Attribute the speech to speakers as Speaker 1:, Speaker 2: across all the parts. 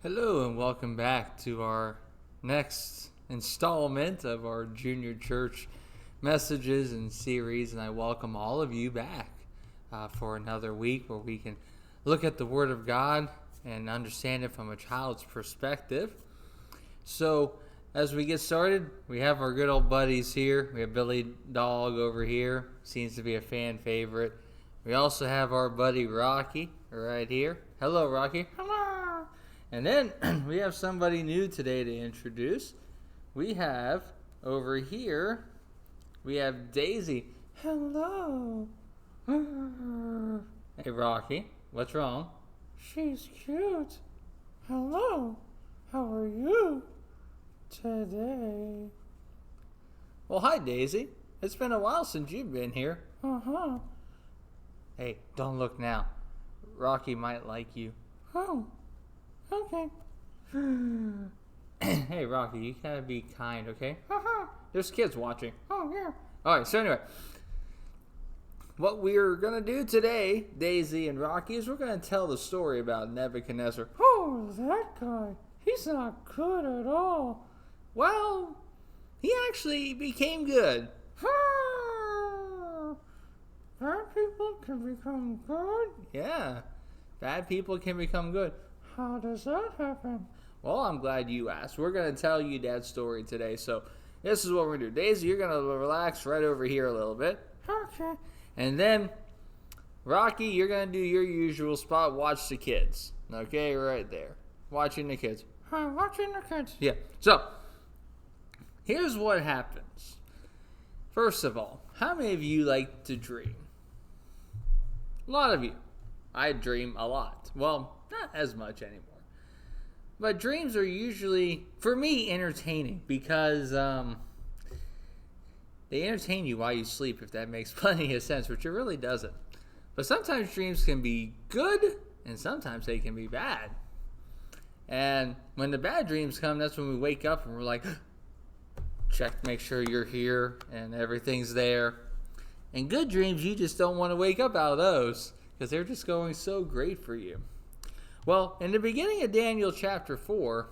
Speaker 1: Hello and welcome back to our next installment of our junior church messages and series, and I welcome all of you back for another week where we can look at the Word of God and understand it from a child's perspective. So as we get started, we have our good old buddies here. We have Billy Dog over here, seems to be a fan favorite. We also have our buddy Rocky right here. Hello, Rocky. Hello. And then we have somebody new today to introduce. We have over here, we have Daisy. Hello. Hey, Rocky, what's wrong?
Speaker 2: She's cute. Hello. How are you today?
Speaker 1: Well, hi, Daisy. It's been a while since you've been here.
Speaker 2: Uh-huh.
Speaker 1: Hey, don't look now. Rocky might like you.
Speaker 2: Oh. Okay.
Speaker 1: Hey, Rocky, you gotta be kind, okay?
Speaker 2: Uh-huh.
Speaker 1: There's kids watching.
Speaker 2: Oh, yeah.
Speaker 1: Alright, so anyway, what we're gonna do today, Daisy and Rocky, is we're gonna tell the story about Nebuchadnezzar.
Speaker 2: Oh, that guy. He's not good at all.
Speaker 1: Well, he actually became good.
Speaker 2: Bad people can become good?
Speaker 1: Yeah, bad people can become good.
Speaker 2: How does that happen?
Speaker 1: Well, I'm glad you asked. We're going to tell you Dad's story today. So this is what we're going to do. Daisy, you're going to relax right over here a little bit.
Speaker 2: Okay.
Speaker 1: And then, Rocky, you're going to do your usual spot. Watch the kids. Okay, right there. Watching the kids.
Speaker 2: I'm watching the kids.
Speaker 1: Yeah. So, here's what happens. First of all, how many of you like to dream? A lot of you. I dream a lot. Well, not as much anymore. But dreams are usually, for me, entertaining because they entertain you while you sleep, if that makes plenty of sense, which it really doesn't. But sometimes dreams can be good, and sometimes they can be bad. And when the bad dreams come, that's when we wake up and we're like, check, make sure you're here and everything's there. And good dreams, you just don't want to wake up out of those because they're just going so great for you. Well, in the beginning of Daniel chapter 4,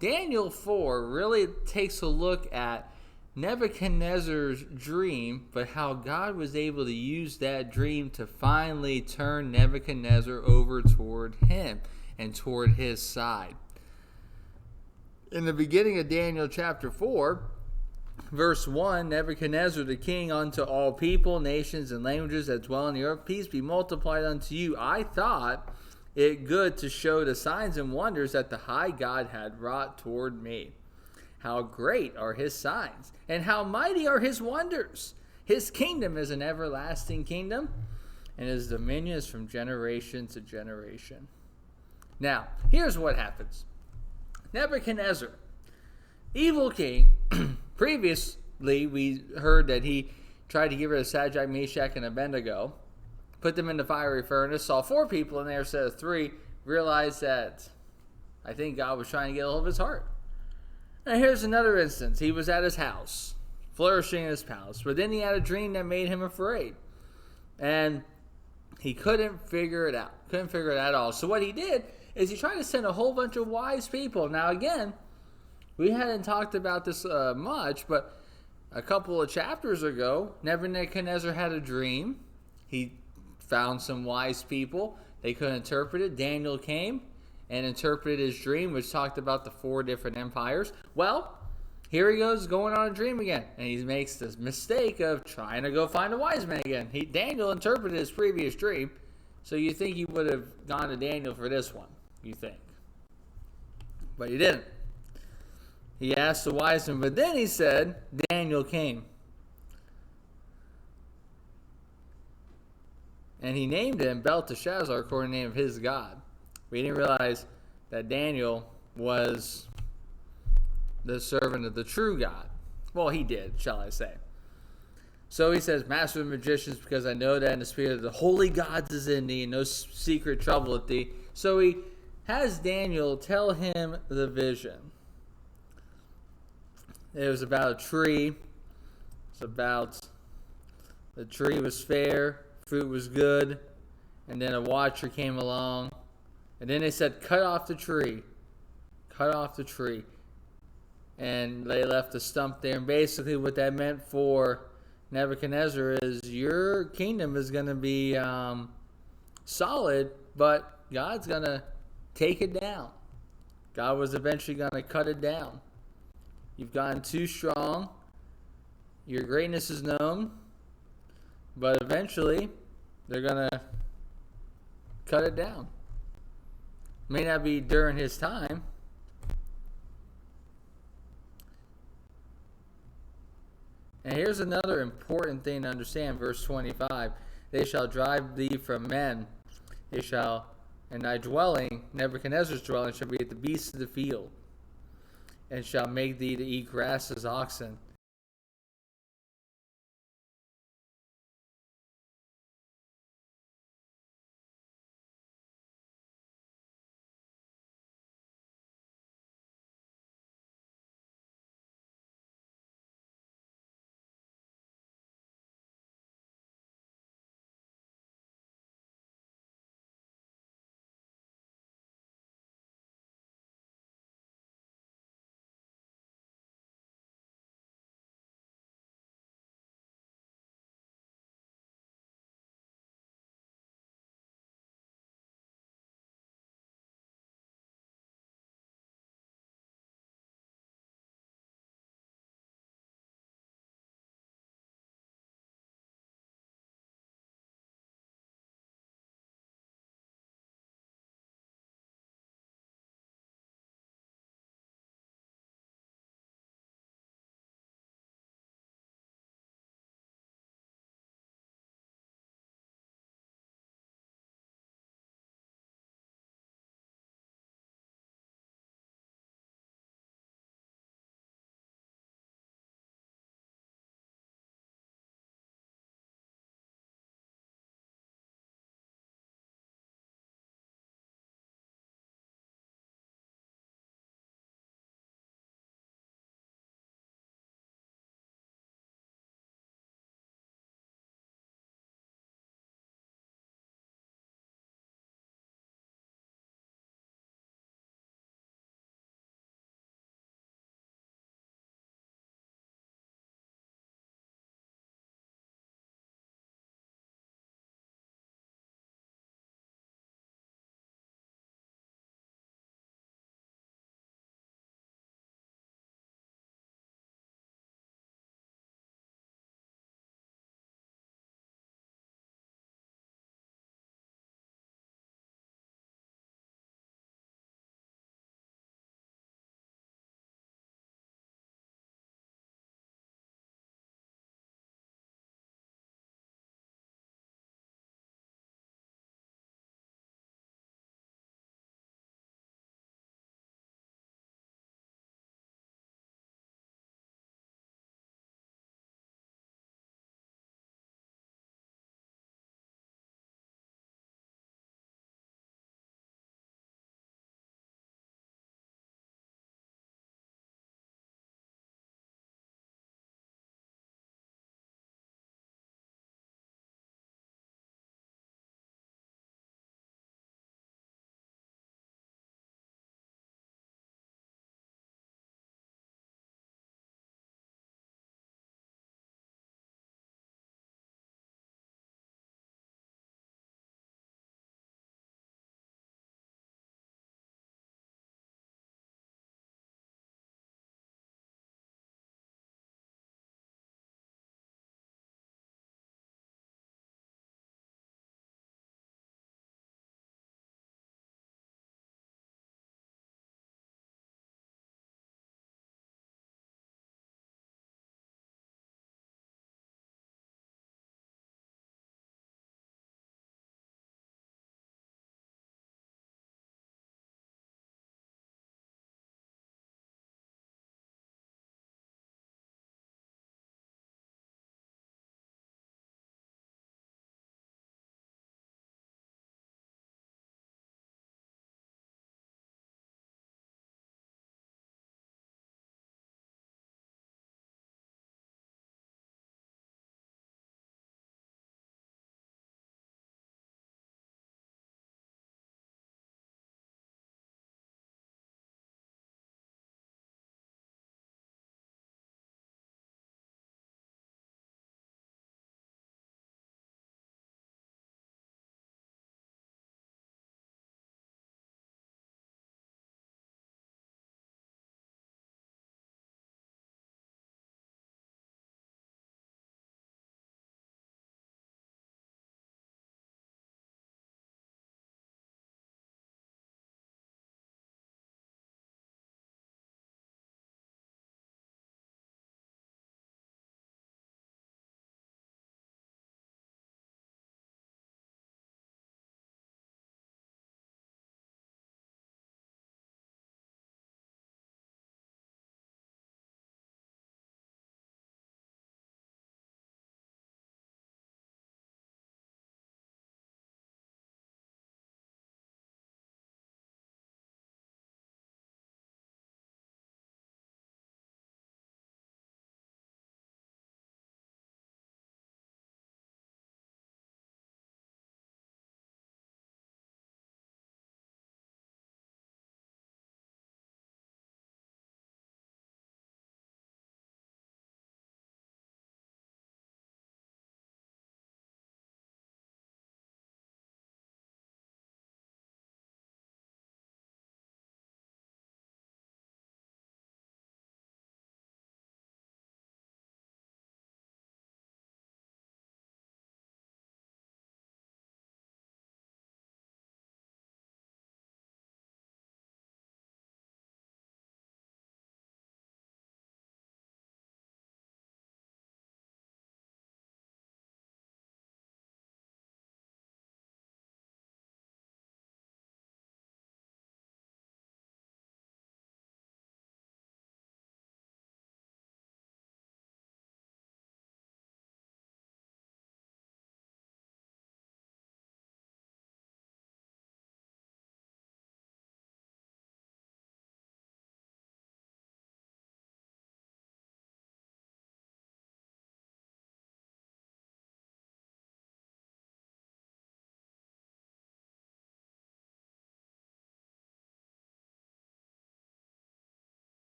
Speaker 1: Daniel 4 really takes a look at Nebuchadnezzar's dream, but how God was able to use that dream to finally turn Nebuchadnezzar over toward him and toward his side. In the beginning of Daniel chapter 4, verse 1, Nebuchadnezzar the king, unto all people, nations, and languages that dwell in the earth, peace be multiplied unto you. I thought it good to show the signs and wonders that the high God had wrought toward me. How great are his signs, and how mighty are his wonders. His kingdom is an everlasting kingdom, and his dominion is from generation to generation. Now, here's what happens. Nebuchadnezzar, evil king, previously we heard that he tried to get rid of Shadrach, Meshach, and Abednego, put them in the fiery furnace, saw 4 people in there instead of 3, realized that I think God was trying to get a hold of his heart. Now here's another instance. He was at his house, flourishing in his palace, but then he had a dream that made him afraid. And he couldn't figure it out. Couldn't figure it out at all. So what he did is he tried to send a whole bunch of wise people. Now again, we hadn't talked about this much, but a couple of chapters ago, Nebuchadnezzar had a dream. He found some wise people. They couldn't interpret it. Daniel came and interpreted his dream, which talked about the 4 different empires. Well, here he goes going on a dream again. And he makes this mistake of trying to go find a wise man again. Daniel interpreted his previous dream. So you think he would have gone to Daniel for this one, you think. But he didn't. He asked the wise man, but then he said, Daniel came. And he named him Belteshazzar according to the name of his God. We didn't realize that Daniel was the servant of the true God. Well, he did, shall I say. So he says, Master of the magicians, because I know that in the spirit of the holy gods is in thee, and no secret troubleth thee. So he has Daniel tell him the vision. It was about a tree. It's about the tree was fair, fruit was good, and then a watcher came along And then they said, cut off the tree. Cut off the tree. And they left the stump there. And basically what that meant for Nebuchadnezzar is your kingdom is going to be solid, but God's going to take it down. God was eventually going to cut it down. You've gotten too strong. Your greatness is known. But eventually, they're going to cut it down. May not be during his time. And here's another important thing to understand. Verse 25. They shall drive thee from men. They shall, and thy dwelling, Nebuchadnezzar's dwelling, shall be at the beasts of the field. And shall make thee to eat grass as oxen.